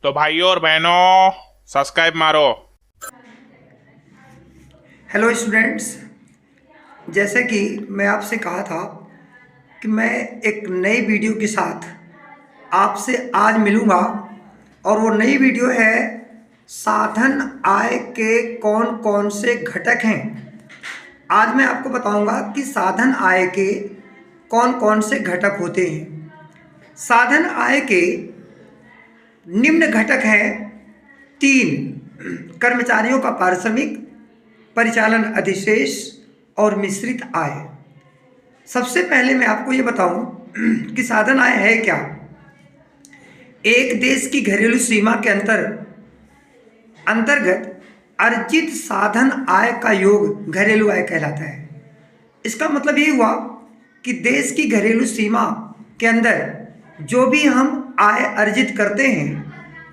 तो भाइयों और बहनों सब्सक्राइब मारो। हेलो स्टूडेंट्स, जैसे कि मैं आपसे कहा था कि मैं एक नई वीडियो के साथ आपसे आज मिलूँगा और वो नई वीडियो है साधन आय के कौन कौन से घटक हैं। आज मैं आपको बताऊंगा कि साधन आय के कौन कौन से घटक होते हैं। साधन आय के निम्न घटक हैं तीन: कर्मचारियों का पारिश्रमिक, परिचालन अधिशेष और मिश्रित आय। सबसे पहले मैं आपको ये बताऊं कि साधन आय है क्या। एक देश की घरेलू सीमा के अंतर्गत अर्जित साधन आय का योग घरेलू आय कहलाता है। इसका मतलब ये हुआ कि देश की घरेलू सीमा के अंदर जो भी हम आय अर्जित करते हैं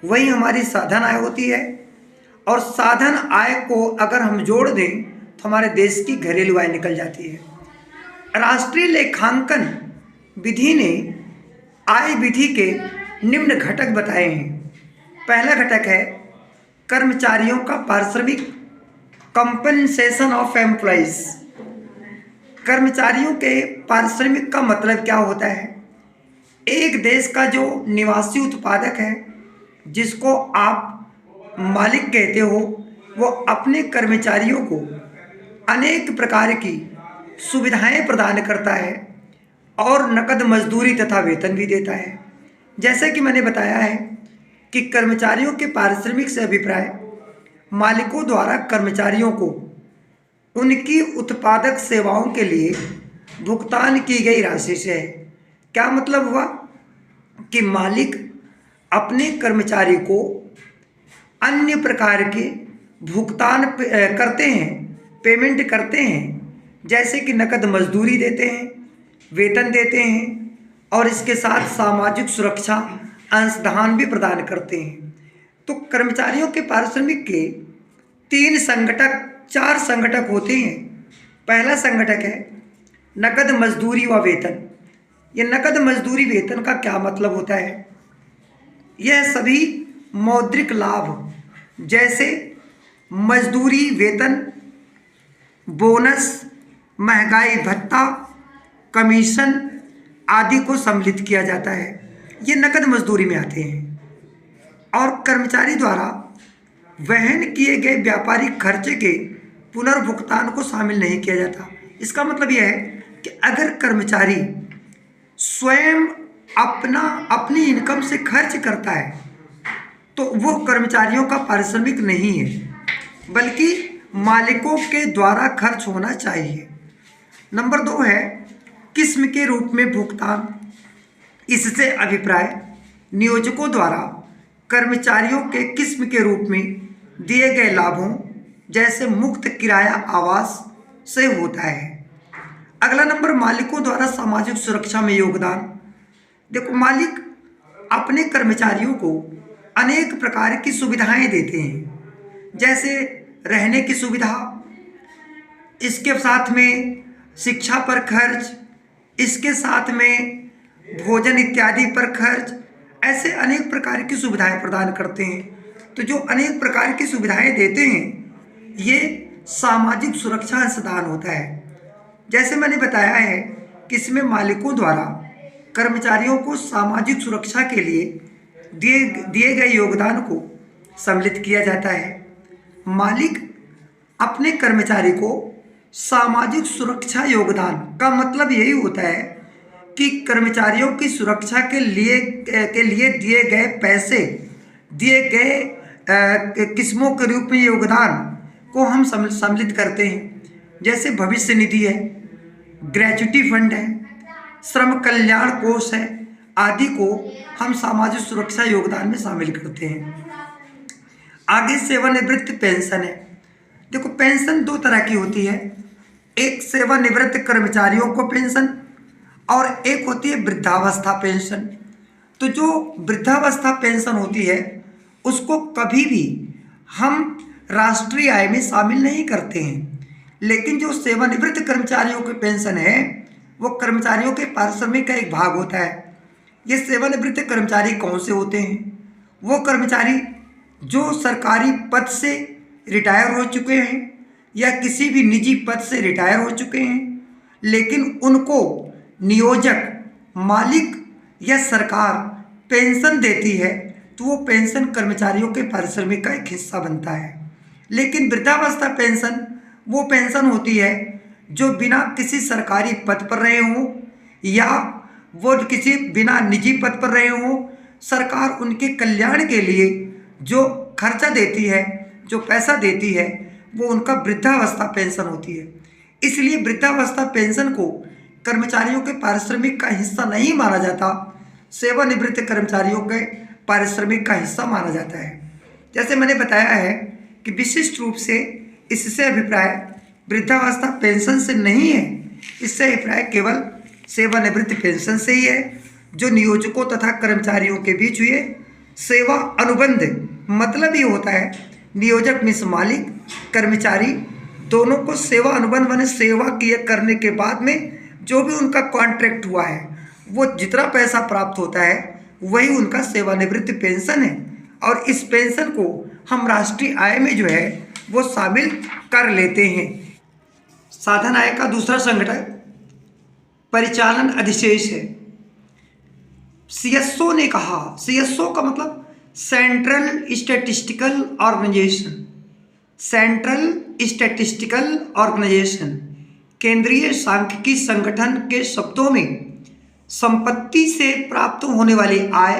वही हमारी साधन आय होती है, और साधन आय को अगर हम जोड़ दें तो हमारे देश की घरेलू आय निकल जाती है। राष्ट्रीय लेखांकन विधि ने आय विधि के निम्न घटक बताए हैं। पहला घटक है कर्मचारियों का पारिश्रमिक, कंपनसेशन ऑफ एम्प्लॉइज। कर्मचारियों के पारिश्रमिक का मतलब क्या होता है? एक देश का जो निवासी उत्पादक है, जिसको आप मालिक कहते हो, वो अपने कर्मचारियों को अनेक प्रकार की सुविधाएं प्रदान करता है और नकद मजदूरी तथा वेतन भी देता है। जैसे कि मैंने बताया है कि कर्मचारियों के पारिश्रमिक से अभिप्राय मालिकों द्वारा कर्मचारियों को उनकी उत्पादक सेवाओं के लिए भुगतान की गई राशि से है। क्या मतलब हुआ कि मालिक अपने कर्मचारी को अन्य प्रकार के भुगतान करते हैं, पेमेंट करते हैं, जैसे कि नकद मजदूरी देते हैं, वेतन देते हैं और इसके साथ सामाजिक सुरक्षा अंशदान भी प्रदान करते हैं। तो कर्मचारियों के पारिश्रमिक के चार संगठक होते हैं। पहला संगठक है नकद मजदूरी व वेतन। ये नकद मजदूरी वेतन का क्या मतलब होता है? यह सभी मौद्रिक लाभ जैसे मजदूरी, वेतन, बोनस, महंगाई भत्ता, कमीशन आदि को सम्मिलित किया जाता है। ये नकद मजदूरी में आते हैं और कर्मचारी द्वारा वहन किए गए व्यापारिक खर्चे के पुनर्भुगतान को शामिल नहीं किया जाता। इसका मतलब यह है कि अगर कर्मचारी स्वयं अपनी इनकम से खर्च करता है तो वो कर्मचारियों का पारिश्रमिक नहीं है, बल्कि मालिकों के द्वारा खर्च होना चाहिए। नंबर 2 है किस्म के रूप में भुगतान। इससे अभिप्राय नियोजकों द्वारा कर्मचारियों के किस्म के रूप में दिए गए लाभों जैसे मुफ्त किराया आवास से होता है। अगला नंबर मालिकों द्वारा सामाजिक सुरक्षा में योगदान। देखो, मालिक अपने कर्मचारियों को अनेक प्रकार की सुविधाएं देते हैं, जैसे रहने की सुविधा, इसके साथ में शिक्षा पर खर्च, इसके साथ में भोजन इत्यादि पर खर्च। ऐसे अनेक प्रकार की सुविधाएं प्रदान करते हैं। तो जो अनेक प्रकार की सुविधाएं देते हैं ये सामाजिक सुरक्षा अंशदान होता है। जैसे मैंने बताया है कि इसमें मालिकों द्वारा कर्मचारियों को सामाजिक सुरक्षा के लिए दिए गए योगदान को सम्मिलित किया जाता है। मालिक अपने कर्मचारी को सामाजिक सुरक्षा योगदान का मतलब यही होता है कि कर्मचारियों की सुरक्षा के लिए दिए गए पैसे, दिए गए किस्मों के रूप में योगदान को हम सम्मिलित करते हैं। जैसे भविष्य निधि है, ग्रेच्युटी फंड है, श्रम कल्याण कोष है, आदि को हम सामाजिक सुरक्षा योगदान में शामिल करते हैं। आगे सेवानिवृत्त पेंशन है। देखो, पेंशन 2 तरह की होती है। एक सेवानिवृत्त कर्मचारियों को पेंशन और एक होती है वृद्धावस्था पेंशन। तो जो वृद्धावस्था पेंशन होती है उसको कभी भी हम राष्ट्रीय आय में शामिल नहीं करते हैं, लेकिन जो सेवानिवृत्त कर्मचारियों की पेंशन है वो कर्मचारियों के पारिश्रमिक का एक भाग होता है। ये सेवानिवृत्त कर्मचारी कौन से होते हैं? वो कर्मचारी जो सरकारी पद से रिटायर हो चुके हैं या किसी भी निजी पद से रिटायर हो चुके हैं, लेकिन उनको नियोजक, मालिक या सरकार पेंशन देती है, तो वो पेंशन कर्मचारियों के पारिश्रमिक का एक हिस्सा बनता है। लेकिन वृद्धावस्था पेंशन वो पेंशन होती है जो बिना किसी सरकारी पद पर रहे हों या वो किसी बिना निजी पद पर रहे हों, सरकार उनके कल्याण के लिए जो खर्चा देती है, जो पैसा देती है, वो उनका वृद्धावस्था पेंशन होती है। इसलिए वृद्धावस्था पेंशन को कर्मचारियों के पारिश्रमिक का हिस्सा नहीं माना जाता, सेवानिवृत्त कर्मचारियों के पारिश्रमिक का हिस्सा माना जाता है। जैसे मैंने बताया है कि विशिष्ट रूप से इससे अभिप्राय वृद्धावस्था पेंशन से नहीं है, इससे अभिप्राय केवल सेवानिवृत्त पेंशन से ही है, जो नियोजकों तथा कर्मचारियों के बीच हुए सेवा अनुबंध। मतलब ये होता है नियोजक मीन्स मालिक, कर्मचारी दोनों को सेवा अनुबंध माने सेवा किए करने के बाद में जो भी उनका कॉन्ट्रैक्ट हुआ है, वो जितना पैसा प्राप्त होता है वही उनका सेवानिवृत्त पेंशन है। और इस पेंशन को हम राष्ट्रीय आय में जो है वो शामिल कर लेते हैं। साधन आय का दूसरा संगठन परिचालन अधिशेष है। सीएसओ ने कहा, सीएसओ का मतलब central statistical organisation, central statistical organisation केंद्रीय सांख्यिकी संगठन के शब्दों में संपत्ति से प्राप्त होने वाली आय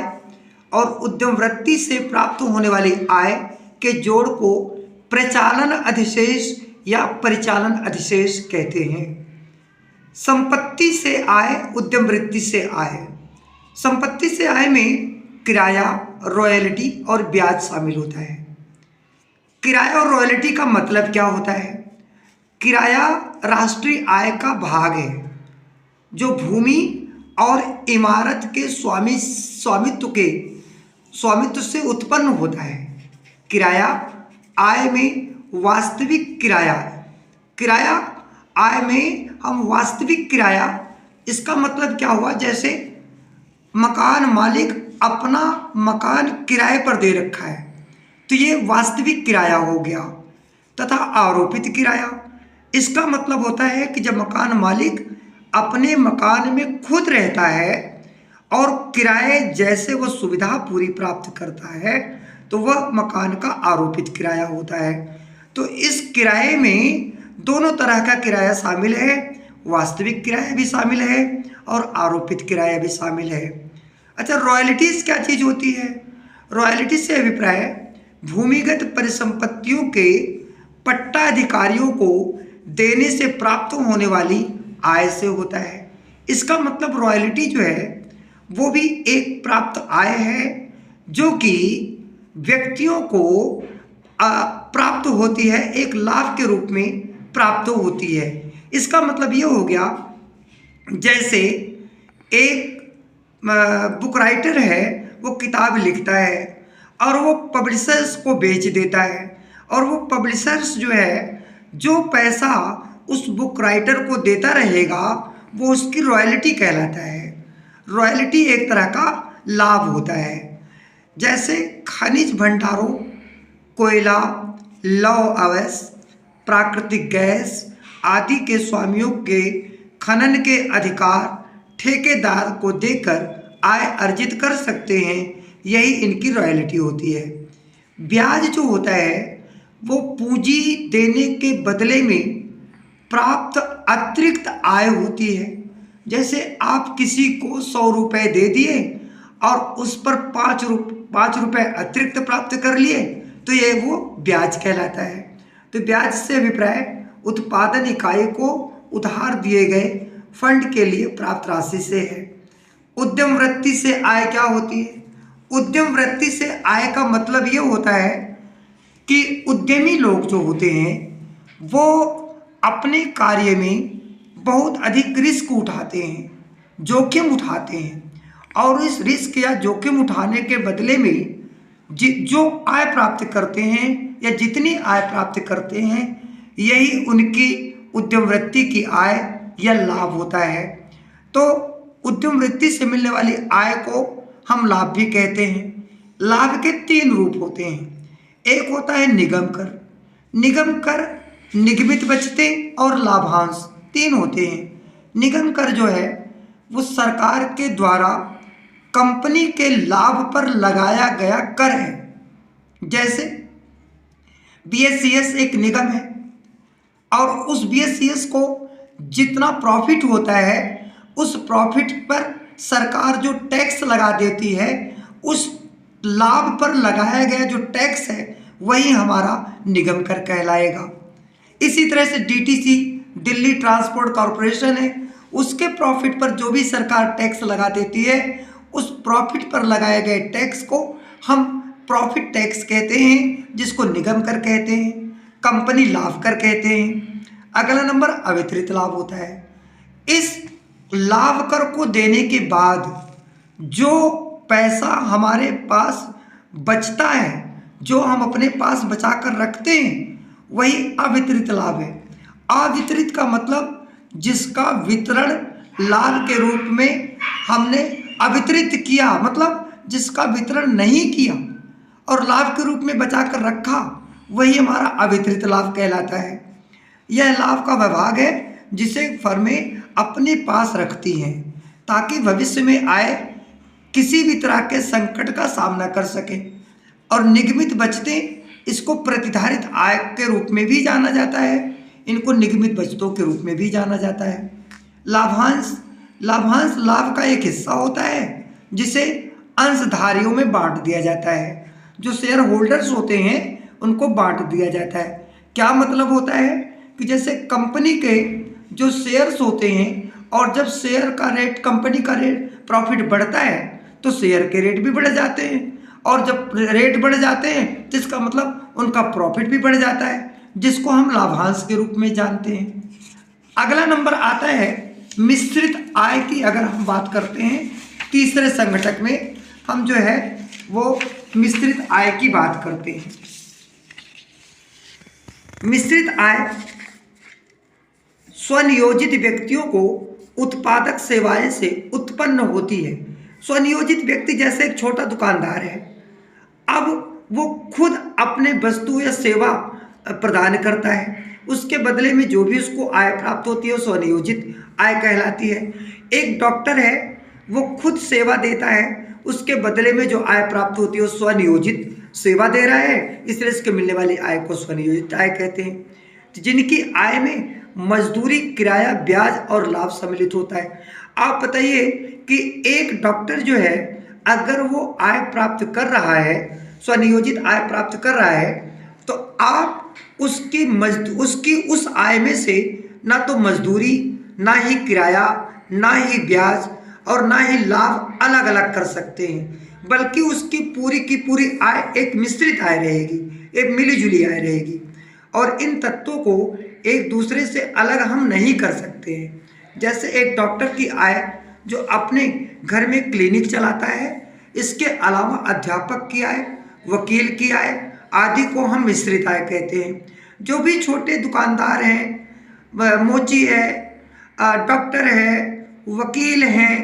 और उद्यम वृत्ति से प्राप्त होने वाली आय के जोड़ को प्रचालन अधिशेष या परिचालन अधिशेष कहते हैं। संपत्ति से आय, उद्यम वृत्ति से आय। संपत्ति से आय में किराया, रॉयल्टी और ब्याज शामिल होता है। किराया और रॉयल्टी का मतलब क्या होता है? किराया राष्ट्रीय आय का भाग है जो भूमि और इमारत के स्वामित्व से उत्पन्न होता है। किराया आय में वास्तविक किराया, किराया आय में हम वास्तविक किराया, इसका मतलब क्या हुआ? जैसे मकान मालिक अपना मकान किराए पर दे रखा है तो ये वास्तविक किराया हो गया। तथा आरोपित किराया, इसका मतलब होता है कि जब मकान मालिक अपने मकान में खुद रहता है और किराए जैसे वो सुविधा पूरी प्राप्त करता है तो वह मकान का आरोपित किराया होता है। तो इस किराए में दोनों तरह का किराया शामिल है, वास्तविक किराया भी शामिल है और आरोपित किराया भी शामिल है। अच्छा, रॉयल्टीज क्या चीज़ होती है? रॉयल्टी से अभिप्राय भूमिगत परिसंपत्तियों के पट्टाधिकारियों को देने से प्राप्त होने वाली आय से होता है। इसका मतलब रॉयल्टी जो है वो भी एक प्राप्त आय है जो कि व्यक्तियों को प्राप्त होती है, एक लाभ के रूप में प्राप्त होती है। इसका मतलब ये हो गया, जैसे एक बुक राइटर है, वो किताब लिखता है और वो पब्लिशर्स को बेच देता है, और वो पब्लिशर्स जो है जो पैसा उस बुक राइटर को देता रहेगा वो उसकी रॉयल्टी कहलाता है। रॉयल्टी एक तरह का लाभ होता है। जैसे खनिज भंडारों, कोयला, लौह अवयव, प्राकृतिक गैस आदि के स्वामियों के खनन के अधिकार ठेकेदार को देकर आय अर्जित कर सकते हैं, यही इनकी रॉयल्टी होती है। ब्याज जो होता है वो पूंजी देने के बदले में प्राप्त अतिरिक्त आय होती है। जैसे आप किसी को 100 रुपये दे दिए और उस पर 5 रुपये अतिरिक्त प्राप्त कर लिए तो ये वो ब्याज कहलाता है। तो ब्याज से अभिप्राय उत्पादन इकाई को उधार दिए गए फंड के लिए प्राप्त राशि से है। उद्यम वृत्ति से आय क्या होती है? उद्यम वृत्ति से आय का मतलब ये होता है कि उद्यमी लोग जो होते हैं वो अपने कार्य में बहुत अधिक रिस्क उठाते हैं, जोखिम उठाते हैं, और इस रिस्क या जोखिम उठाने के बदले में जो आय प्राप्त करते हैं या जितनी आय प्राप्त करते हैं यही उनकी उद्यम वृत्ति की आय या लाभ होता है। तो उद्यम वृत्ति से मिलने वाली आय को हम लाभ भी कहते हैं। लाभ के 3 रूप होते हैं। एक होता है निगम कर, निगमित बचतें और लाभांश, 3 होते हैं। निगम कर जो है वो सरकार के द्वारा कंपनी के लाभ पर लगाया गया कर है। जैसे BSES एक निगम है और उस BSES को जितना प्रॉफिट होता है उस प्रॉफिट पर सरकार जो टैक्स लगा देती है, उस लाभ पर लगाया गया जो टैक्स है वही हमारा निगम कर कहलाएगा। इसी तरह से DTC दिल्ली ट्रांसपोर्ट कॉरपोरेशन है, उसके प्रॉफिट पर जो भी सरकार टैक्स लगा देती है उस प्रॉफिट पर लगाए गए टैक्स को हम प्रॉफिट टैक्स कहते हैं, जिसको निगम कर कहते हैं, कंपनी लाभ कर कहते हैं। अगला नंबर अवितरित लाभ होता है। इस लाभ कर को देने के बाद जो पैसा हमारे पास बचता है, जो हम अपने पास बचा कर रखते हैं, वही अवितरित लाभ है। अवितरित का मतलब जिसका वितरण लाभ के रूप में हमने अवितरित किया, मतलब जिसका वितरण नहीं किया और लाभ के रूप में बचा कर रखा, वही हमारा अवितरित लाभ कहलाता है। यह लाभ का विभाग है जिसे फर्में अपने पास रखती हैं ताकि भविष्य में आए किसी भी तरह के संकट का सामना कर सकें। और निगमित बचतें, इसको प्रतिधारित आय के रूप में भी जाना जाता है, इनको निगमित बचतों के रूप में भी जाना जाता है। लाभांश लाभ का एक हिस्सा होता है जिसे अंशधारियों में बांट दिया जाता है। जो शेयर होल्डर्स होते हैं उनको बांट दिया जाता है। क्या मतलब होता है कि जैसे कंपनी के जो शेयर्स होते हैं और जब शेयर का रेट, कंपनी का रेट, प्रॉफिट बढ़ता है तो शेयर के रेट भी बढ़ जाते हैं, और जब रेट बढ़ जाते हैं तो इसका मतलब उनका प्रॉफिट भी बढ़ जाता है, जिसको हम लाभांश के रूप में जानते हैं। अगला नंबर आता है मिश्रित आय की। अगर हम बात करते हैं तीसरे संघटक में, हम जो है वो मिश्रित आय की बात करते हैं। मिश्रित आय स्वनियोजित व्यक्तियों को उत्पादक सेवाएं से उत्पन्न होती है। स्वनियोजित व्यक्ति जैसे एक छोटा दुकानदार है, अब वो खुद अपने वस्तु या सेवा प्रदान करता है, उसके बदले में जो भी उसको आय प्राप्त होती है वो स्वनियोजित आय कहलाती है। एक डॉक्टर है, वो खुद सेवा देता है, उसके बदले में जो आय प्राप्त होती है वो स्वनियोजित सेवा दे रहा है, इसलिए इसके मिलने वाली आय को स्वनियोजित आय कहते हैं। जिनकी आय में मजदूरी, किराया, ब्याज और लाभ सम्मिलित होता है। आप बताइए कि एक डॉक्टर जो है अगर वो आय प्राप्त कर रहा है, स्वनियोजित आय प्राप्त कर रहा है, तो आप उसकी उस आय में से ना तो मजदूरी, ना ही किराया, ना ही ब्याज और ना ही लाभ अलग अलग कर सकते हैं, बल्कि उसकी पूरी की पूरी आय एक मिश्रित आय रहेगी, एक मिलीजुली आय रहेगी। और इन तत्वों को एक दूसरे से अलग हम नहीं कर सकते हैं। जैसे एक डॉक्टर की आय जो अपने घर में क्लिनिक चलाता है, इसके अलावा अध्यापक की आय, वकील की आय आदि को हम मिश्रित आय कहते हैं। जो भी छोटे दुकानदार हैं, मोची है, डॉक्टर है, वकील हैं,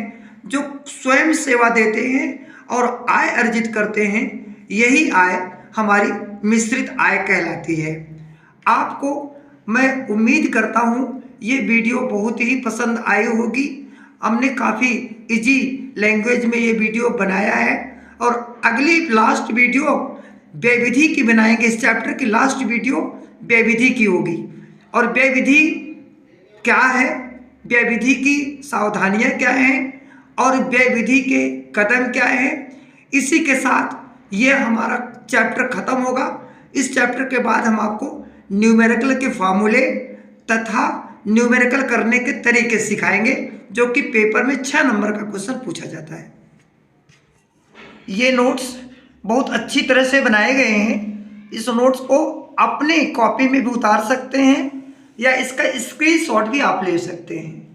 जो स्वयं सेवा देते हैं और आय अर्जित करते हैं, यही आय हमारी मिश्रित आय कहलाती है। आपको मैं उम्मीद करता हूँ ये वीडियो बहुत ही पसंद आई होगी। हमने काफ़ी इजी लैंग्वेज में ये वीडियो बनाया है और अगली लास्ट वीडियो व्यय विधि की बनाएंगे। इस चैप्टर की लास्ट वीडियो व्यय विधि की होगी। और व्यय विधि क्या है, व्यय विधि की सावधानियाँ क्या हैं और व्यय विधि के कदम क्या हैं, इसी के साथ ये हमारा चैप्टर ख़त्म होगा। इस चैप्टर के बाद हम आपको न्यूमेरिकल के फार्मूले तथा न्यूमेरिकल करने के तरीके सिखाएंगे, जो कि पेपर में 6 नंबर का क्वेश्चन पूछा जाता है। ये नोट्स बहुत अच्छी तरह से बनाए गए हैं। इस नोट्स को अपने कॉपी में भी उतार सकते हैं या इसका स्क्रीनशॉट भी आप ले सकते हैं।